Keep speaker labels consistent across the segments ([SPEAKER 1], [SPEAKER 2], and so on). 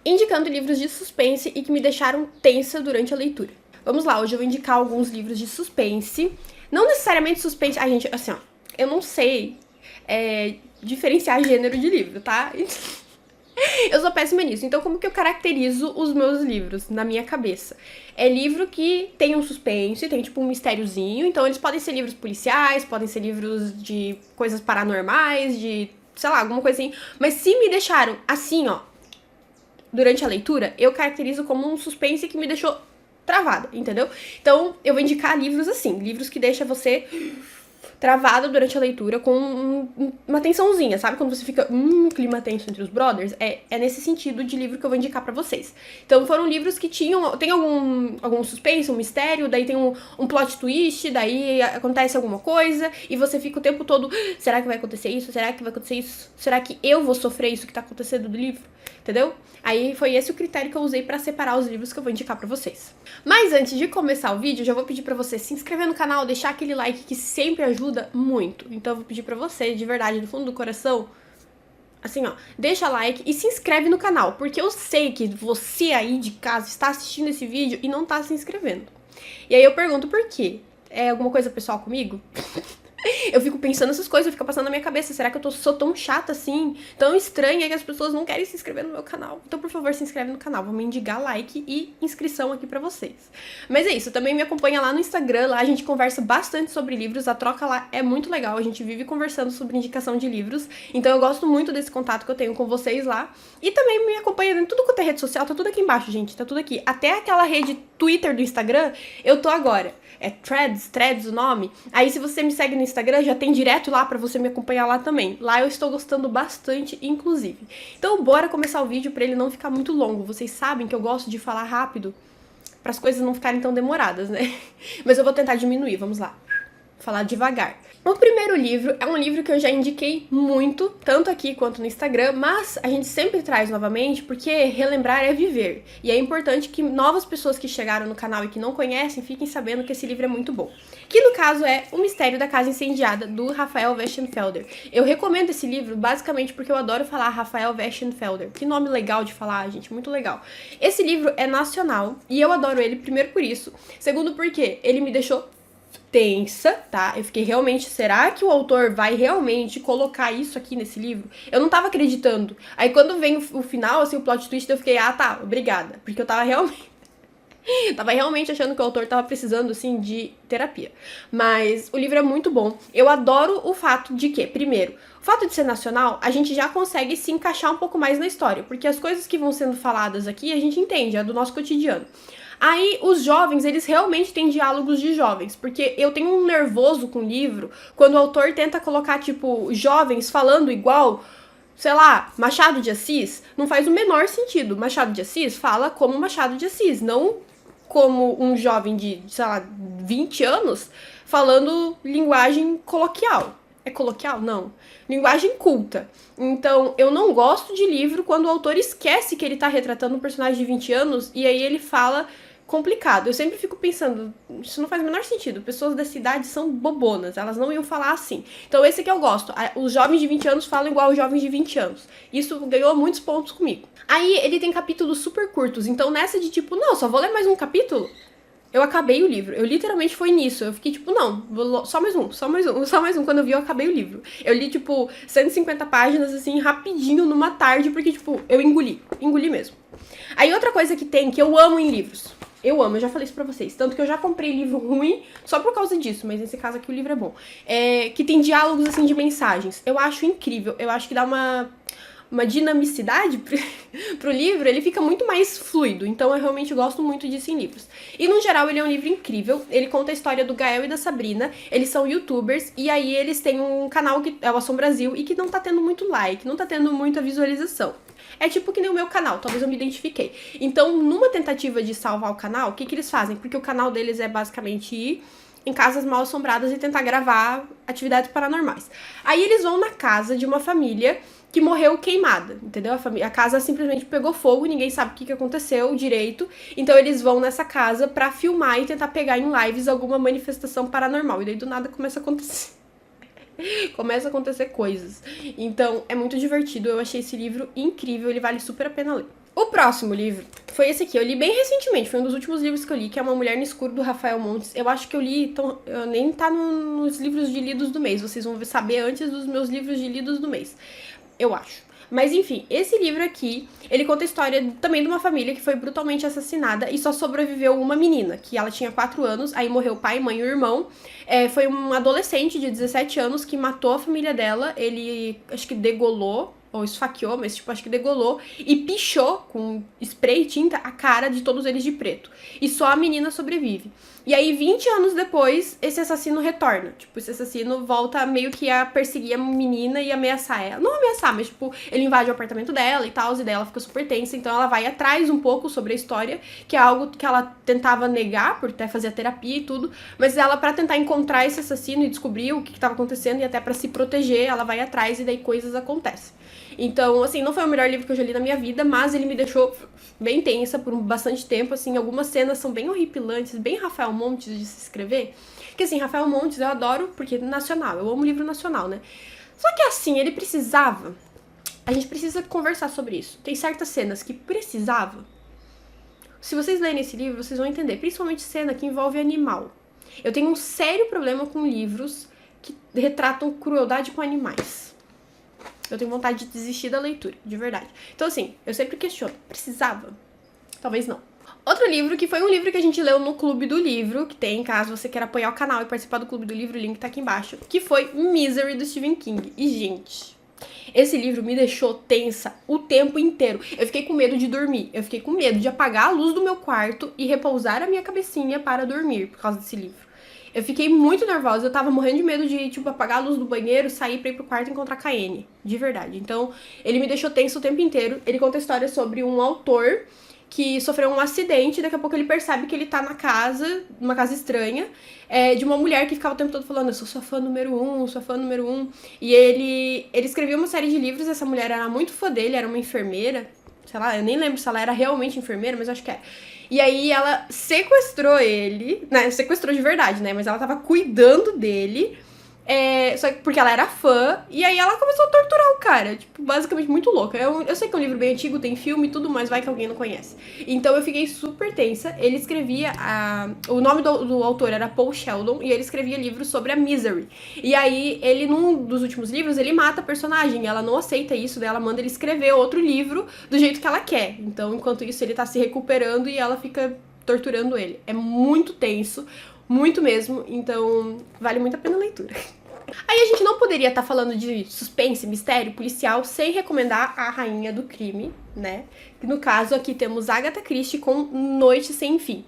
[SPEAKER 1] indicando livros de suspense e que me deixaram tensa durante a leitura. Vamos lá, hoje eu vou indicar alguns livros de suspense. Não necessariamente suspense... Ai, gente, assim, ó, eu não sei diferenciar gênero de livro, tá? Eu sou péssima nisso, então como que eu caracterizo os meus livros na minha cabeça? É livro que tem um suspense, tem tipo um mistériozinho, então eles podem ser livros policiais, podem ser livros de coisas paranormais, de, sei lá, alguma coisa assim. Mas se me deixaram assim, ó, durante a leitura, eu caracterizo como um suspense que me deixou travada, entendeu? Então eu vou indicar livros assim, livros que deixam você travada durante a leitura com uma tensãozinha, sabe? Quando você fica, clima tenso entre os brothers, é nesse sentido de livro que eu vou indicar pra vocês. Então foram livros que tem algum suspense, um mistério, daí tem um plot twist, daí acontece alguma coisa, e você fica o tempo todo, será que vai acontecer isso? Será que vai acontecer isso? Será que eu vou sofrer isso que tá acontecendo do livro? Entendeu? Aí foi esse o critério que eu usei pra separar os livros que eu vou indicar pra vocês. Mas antes de começar o vídeo, eu já vou pedir pra você se inscrever no canal, deixar aquele like que sempre ajuda muito. Então eu vou pedir pra você, de verdade, do fundo do coração, assim, ó, deixa like e se inscreve no canal, porque eu sei que você aí de casa está assistindo esse vídeo e não tá se inscrevendo. E aí eu pergunto por quê? É alguma coisa pessoal comigo? Eu fico pensando essas coisas, fica passando na minha cabeça. Será que eu sou tão chata assim? Tão estranha que as pessoas não querem se inscrever no meu canal? Então, por favor, se inscreve no canal. Vou mendigar like e inscrição aqui pra vocês. Mas é isso, também me acompanha lá no Instagram. Lá a gente conversa bastante sobre livros. A troca lá é muito legal. A gente vive conversando sobre indicação de livros. Então, eu gosto muito desse contato que eu tenho com vocês lá. E também me acompanha em tudo quanto é rede social. Tá tudo aqui embaixo, gente. Tá tudo aqui. Até aquela rede Twitter do Instagram, eu tô agora. É Threads o nome. Aí se você me segue no Instagram, já tem direto lá pra você me acompanhar lá também. Lá eu estou gostando bastante, inclusive. Então bora começar o vídeo pra ele não ficar muito longo. Vocês sabem que eu gosto de falar rápido, para as coisas não ficarem tão demoradas, né? Mas eu vou tentar diminuir, vamos lá. Falar devagar. O primeiro livro é um livro que eu já indiquei muito, tanto aqui quanto no Instagram, mas a gente sempre traz novamente porque relembrar é viver. E é importante que novas pessoas que chegaram no canal e que não conhecem fiquem sabendo que esse livro é muito bom. Que no caso é O Mistério da Casa Incendiada, do Rafael Westenfelder. Eu recomendo esse livro basicamente porque eu adoro falar Rafael Westenfelder. Que nome legal de falar, gente, muito legal. Esse livro é nacional e eu adoro ele, primeiro por isso. Segundo porque ele me deixou tensa, tá? Eu fiquei realmente, será que o autor vai realmente colocar isso aqui nesse livro? Eu não tava acreditando. Aí quando vem o final, assim, o plot twist, eu fiquei, tá, obrigada. Porque eu tava realmente achando que o autor tava precisando, assim, de terapia. Mas o livro é muito bom. Eu adoro o fato de que, primeiro, o fato de ser nacional, a gente já consegue se encaixar um pouco mais na história. Porque as coisas que vão sendo faladas aqui, a gente entende, é do nosso cotidiano. Aí, os jovens, eles realmente têm diálogos de jovens, porque eu tenho um nervoso com o livro quando o autor tenta colocar, tipo, jovens falando igual, sei lá, Machado de Assis, não faz o menor sentido. Machado de Assis fala como Machado de Assis, não como um jovem de, sei lá, 20 anos falando linguagem coloquial. É coloquial? Não. Linguagem culta. Então, eu não gosto de livro quando o autor esquece que ele tá retratando um personagem de 20 anos e aí ele fala complicado. Eu sempre fico pensando, isso não faz o menor sentido. Pessoas dessa idade são bobonas, elas não iam falar assim. Então esse que eu gosto. Os jovens de 20 anos falam igual os jovens de 20 anos. Isso ganhou muitos pontos comigo. Aí ele tem capítulos super curtos, então nessa de tipo, não, só vou ler mais um capítulo, eu acabei o livro. Eu literalmente foi nisso. Eu fiquei tipo, não, só mais um. Quando eu vi, eu acabei o livro. Eu li, tipo, 150 páginas, assim, rapidinho, numa tarde, porque, tipo, eu engoli mesmo. Aí outra coisa que tem, que eu amo em livros. Eu amo, eu já falei isso pra vocês. Tanto que eu já comprei livro ruim só por causa disso, mas nesse caso aqui o livro é bom. Que tem diálogos, assim, de mensagens. Eu acho incrível. Eu acho que dá uma dinamicidade pro livro, ele fica muito mais fluido. Então eu realmente gosto muito disso em livros. E no geral ele é um livro incrível. Ele conta a história do Gael e da Sabrina. Eles são youtubers e aí eles têm um canal que é o Ação Brasil e que não tá tendo muito like, não tá tendo muita visualização. É tipo que nem o meu canal, talvez eu me identifiquei. Então, numa tentativa de salvar o canal, o que eles fazem? Porque o canal deles é basicamente ir em casas mal assombradas e tentar gravar atividades paranormais. Aí eles vão na casa de uma família que morreu queimada, entendeu? A casa simplesmente pegou fogo, ninguém sabe o que aconteceu direito. Então eles vão nessa casa pra filmar e tentar pegar em lives alguma manifestação paranormal. E daí do nada começa a acontecer. Começa a acontecer coisas. Então, é muito divertido. Eu achei esse livro incrível, ele vale super a pena ler. O próximo livro foi esse aqui. Eu li bem recentemente. Foi um dos últimos livros que eu li, que é Uma Mulher no Escuro, do Rafael Montes. Eu acho que eu li... Então, eu nem tá nos livros de lidos do mês. Vocês vão saber antes dos meus livros de lidos do mês. Eu acho. Mas enfim, esse livro aqui, ele conta a história também de uma família que foi brutalmente assassinada e só sobreviveu uma menina, que ela tinha 4 anos, aí morreu o pai, mãe e o irmão. Foi um adolescente de 17 anos que matou a família dela, ele acho que degolou, ou esfaqueou, mas tipo, acho que degolou, e pichou com spray e tinta a cara de todos eles de preto. E só a menina sobrevive. E aí, 20 anos depois, esse assassino retorna. Tipo, esse assassino volta meio que a perseguir a menina e ameaçar ela. Não ameaçar, mas tipo, ele invade o apartamento dela e tal, e daí ela fica super tensa. Então ela vai atrás um pouco sobre a história, que é algo que ela tentava negar, por até fazer a terapia e tudo. Mas ela, pra tentar encontrar esse assassino e descobrir o que tava acontecendo, e até pra se proteger, ela vai atrás e daí coisas acontecem. Então, assim, não foi o melhor livro que eu já li na minha vida, mas ele me deixou bem tensa por bastante tempo, assim, algumas cenas são bem horripilantes, bem Rafael Montes de se escrever, que assim, Rafael Montes eu adoro, porque é nacional, eu amo livro nacional, né? Só que assim, ele precisava, a gente precisa conversar sobre isso, tem certas cenas que precisava. Se vocês lerem esse livro, vocês vão entender, principalmente cena que envolve animal. Eu tenho um sério problema com livros que retratam crueldade com animais. Eu tenho vontade de desistir da leitura, de verdade. Então, assim, eu sempre questiono. Precisava? Talvez não. Outro livro, que foi um livro que a gente leu no Clube do Livro, que tem, caso você queira apoiar o canal e participar do Clube do Livro, o link tá aqui embaixo, que foi Misery, do Stephen King. E, gente, esse livro me deixou tensa o tempo inteiro. Eu fiquei com medo de dormir. Eu fiquei com medo de apagar a luz do meu quarto e repousar a minha cabecinha para dormir por causa desse livro. Eu fiquei muito nervosa, eu tava morrendo de medo de, tipo, apagar a luz do banheiro, sair pra ir pro quarto e encontrar a Cayenne. De verdade. Então, ele me deixou tenso o tempo inteiro. Ele conta a história sobre um autor que sofreu um acidente e daqui a pouco ele percebe que ele tá na casa, numa casa estranha, de uma mulher que ficava o tempo todo falando: eu sou sua fã número 1, sua fã número 1. E ele escrevia uma série de livros, essa mulher era muito fã dele, era uma enfermeira, sei lá, eu nem lembro se ela era realmente enfermeira, mas eu acho que é. E aí ela sequestrou ele, né, sequestrou de verdade, né, mas ela tava cuidando dele, só que porque ela era fã, e aí ela começou a torturar o cara, tipo, basicamente muito louca. Eu sei que é um livro bem antigo, tem filme e tudo, mas vai que alguém não conhece. Então eu fiquei super tensa. Ele escrevia, o nome do autor era Paul Sheldon, e ele escrevia livros sobre a Misery. E aí ele, num dos últimos livros, ele mata a personagem, ela não aceita isso, daí ela manda ele escrever outro livro do jeito que ela quer. Então, enquanto isso, ele tá se recuperando e ela fica torturando ele. É muito tenso, muito mesmo, então vale muito a pena a leitura. Aí a gente não poderia estar falando de suspense, mistério, policial, sem recomendar A Rainha do Crime, né? No caso, aqui temos Agatha Christie com Noite Sem Fim.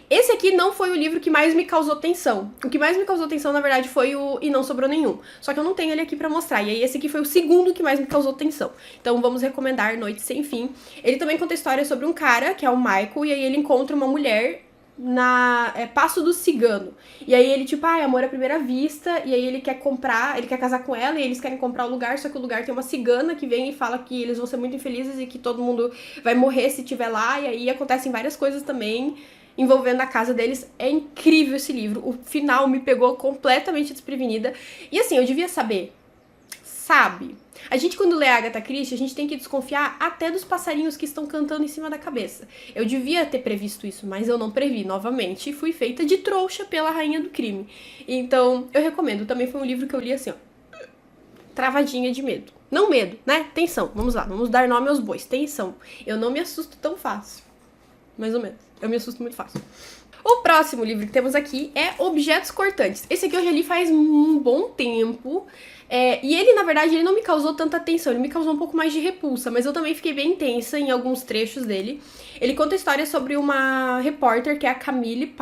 [SPEAKER 1] Esse aqui não foi o livro que mais me causou tensão. O que mais me causou tensão, na verdade, foi o E Não Sobrou Nenhum. Só que eu não tenho ele aqui pra mostrar. E aí esse aqui foi o segundo que mais me causou tensão. Então vamos recomendar Noite Sem Fim. Ele também conta a história sobre um cara, que é o Michael, e aí ele encontra uma mulher na Passo do Cigano. E aí ele, tipo, amor à primeira vista, e aí ele quer comprar, ele quer casar com ela, e eles querem comprar o lugar, só que o lugar tem uma cigana que vem e fala que eles vão ser muito infelizes e que todo mundo vai morrer se estiver lá, e aí acontecem várias coisas também envolvendo a casa deles. É incrível esse livro. O final me pegou completamente desprevenida. E assim, eu devia saber. Sabe? A gente, quando lê a Agatha Christie, a gente tem que desconfiar até dos passarinhos que estão cantando em cima da cabeça. Eu devia ter previsto isso, mas eu não previ. Novamente, fui feita de trouxa pela Rainha do Crime. Então, eu recomendo. Também foi um livro que eu li assim, ó, travadinha de medo. Não medo, né? Tensão. Vamos lá, vamos dar nome aos bois. Tensão. Eu não me assusto tão fácil. Mais ou menos. Eu me assusto muito fácil. O próximo livro que temos aqui é Objetos Cortantes. Esse aqui eu já li faz um bom tempo. E ele, na verdade, ele não me causou tanta tensão, ele me causou um pouco mais de repulsa, mas eu também fiquei bem tensa em alguns trechos dele. Ele conta a história sobre uma repórter que é a Camille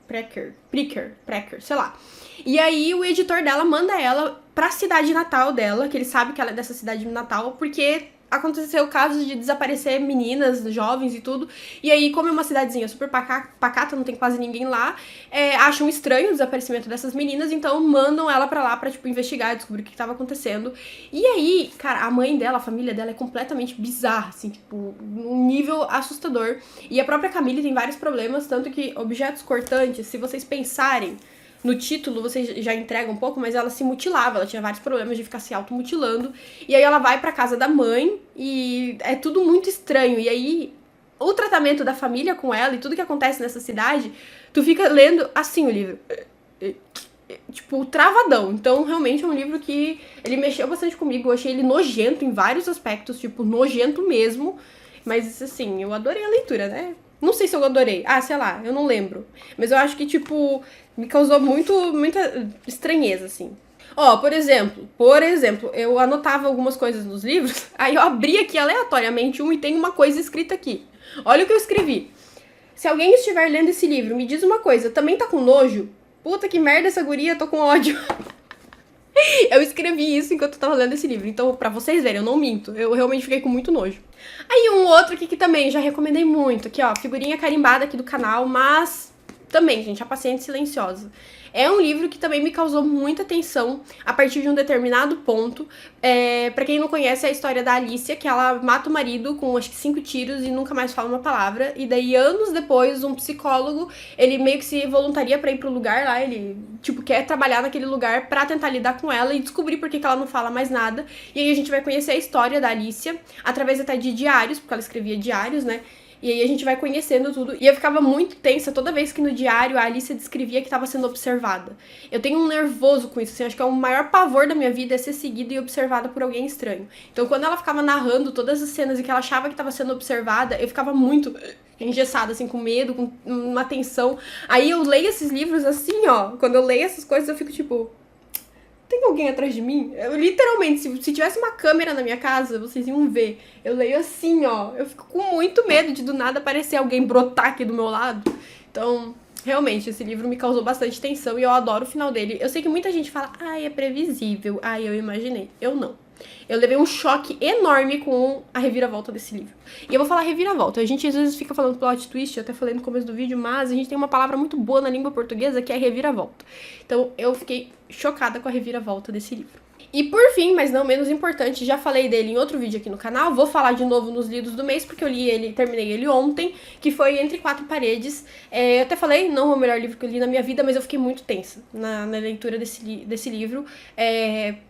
[SPEAKER 1] Precker, sei lá. E aí o editor dela manda ela pra cidade natal dela, que ele sabe que ela é dessa cidade natal, porque aconteceu casos de desaparecer meninas, jovens e tudo. E aí, como é uma cidadezinha super pacata, não tem quase ninguém lá, acham estranho o desaparecimento dessas meninas, então mandam ela pra lá pra, tipo, investigar, descobrir o que tava acontecendo. E aí, cara, a mãe dela, a família dela é completamente bizarra, assim, tipo, num nível assustador. E a própria Camille tem vários problemas, tanto que Objetos Cortantes, se vocês pensarem no título você já entrega um pouco, mas ela se mutilava, ela tinha vários problemas de ficar se automutilando. E aí ela vai pra casa da mãe e é tudo muito estranho. E aí o tratamento da família com ela e tudo que acontece nessa cidade, tu fica lendo assim o livro. Tipo, travadão. Então, realmente é um livro que ele mexeu bastante comigo. Eu achei ele nojento em vários aspectos, tipo, nojento mesmo. Mas, assim, eu adorei a leitura, né? Não sei se eu adorei. Ah, sei lá, eu não lembro. Mas eu acho que, tipo, me causou muita estranheza, assim. Ó, por exemplo, eu anotava algumas coisas nos livros, aí eu abri aqui aleatoriamente um e tem uma coisa escrita aqui. Olha o que eu escrevi. Se alguém estiver lendo esse livro, me diz uma coisa, também tá com nojo? Puta que merda essa guria, tô com ódio. Eu escrevi isso enquanto eu tava lendo esse livro. Então, pra vocês verem, eu não minto. Eu realmente fiquei com muito nojo. Aí um outro aqui que também já recomendei muito. Aqui, ó, figurinha carimbada aqui do canal. Mas também, gente, A Paciente Silenciosa. É um livro que também me causou muita tensão a partir de um determinado ponto. Pra quem não conhece, é a história da Alicia, que ela mata o marido com, acho que 5 tiros e nunca mais fala uma palavra. E daí, anos depois, um psicólogo, ele meio que se voluntaria pra ir pro lugar lá. Ele, tipo, quer trabalhar naquele lugar pra tentar lidar com ela e descobrir por que ela não fala mais nada. E aí a gente vai conhecer a história da Alicia, através até de diários, porque ela escrevia diários, né? E aí a gente vai conhecendo tudo. E eu ficava muito tensa toda vez que no diário a Alicia descrevia que estava sendo observada. Eu tenho um nervoso com isso, assim, acho que é o maior pavor da minha vida é ser seguida e observada por alguém estranho. Então quando ela ficava narrando todas as cenas e que ela achava que estava sendo observada, eu ficava muito engessada, assim, com medo, com uma tensão. Aí eu leio esses livros assim, ó, quando eu leio essas coisas eu fico tipo... Tem alguém atrás de mim? Eu, literalmente, se tivesse uma câmera na minha casa, vocês iam ver. Eu leio assim, ó. Eu fico com muito medo de do nada aparecer alguém brotar aqui do meu lado. Então, realmente, esse livro me causou bastante tensão e eu adoro o final dele. Eu sei que muita gente fala, ai, é previsível. Ai, eu imaginei. Eu não. Eu levei um choque enorme com a reviravolta desse livro. E eu vou falar reviravolta. A gente às vezes fica falando plot twist, eu até falei no começo do vídeo, mas a gente tem uma palavra muito boa na língua portuguesa que é reviravolta. Então eu fiquei chocada com a reviravolta desse livro. E por fim, mas não menos importante, já falei dele em outro vídeo aqui no canal, vou falar de novo nos lidos do mês, porque eu li ele, terminei ele ontem, que foi Entre Quatro Paredes. Eu até falei, não é o melhor livro que eu li na minha vida, mas eu fiquei muito tensa na leitura desse livro.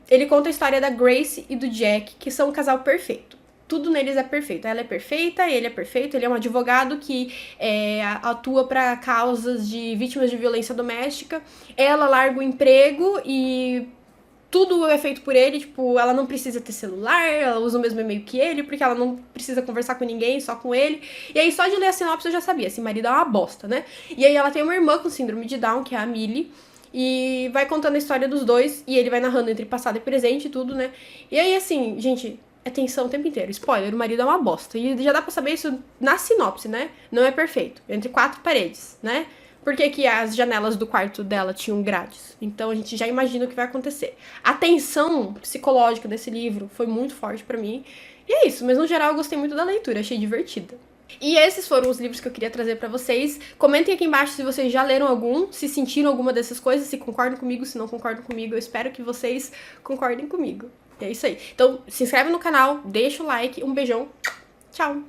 [SPEAKER 1] Ele conta a história da Grace e do Jack, que são um casal perfeito. Tudo neles é perfeito. Ela é perfeita, ele é perfeito, ele é um advogado que atua para causas de vítimas de violência doméstica. Ela larga o emprego e tudo é feito por ele, tipo, ela não precisa ter celular, ela usa o mesmo e-mail que ele, porque ela não precisa conversar com ninguém, só com ele. E aí, só de ler a sinopse eu já sabia, esse marido é uma bosta, né? E aí ela tem uma irmã com síndrome de Down, que é a Millie, e vai contando a história dos dois, e ele vai narrando entre passado e presente e tudo, né? E aí, assim, gente, é tensão o tempo inteiro. Spoiler, o marido é uma bosta. E já dá pra saber isso na sinopse, né? Não é perfeito. Entre quatro paredes, né? Por que as janelas do quarto dela tinham grades? Então a gente já imagina o que vai acontecer. A tensão psicológica desse livro foi muito forte pra mim. E é isso, mas no geral eu gostei muito da leitura, achei divertida. E esses foram os livros que eu queria trazer pra vocês. Comentem aqui embaixo se vocês já leram algum, se sentiram alguma dessas coisas, se concordam comigo, se não concordam comigo. Eu espero que vocês concordem comigo. E é isso aí. Então se inscreve no canal, deixa o like, um beijão, tchau!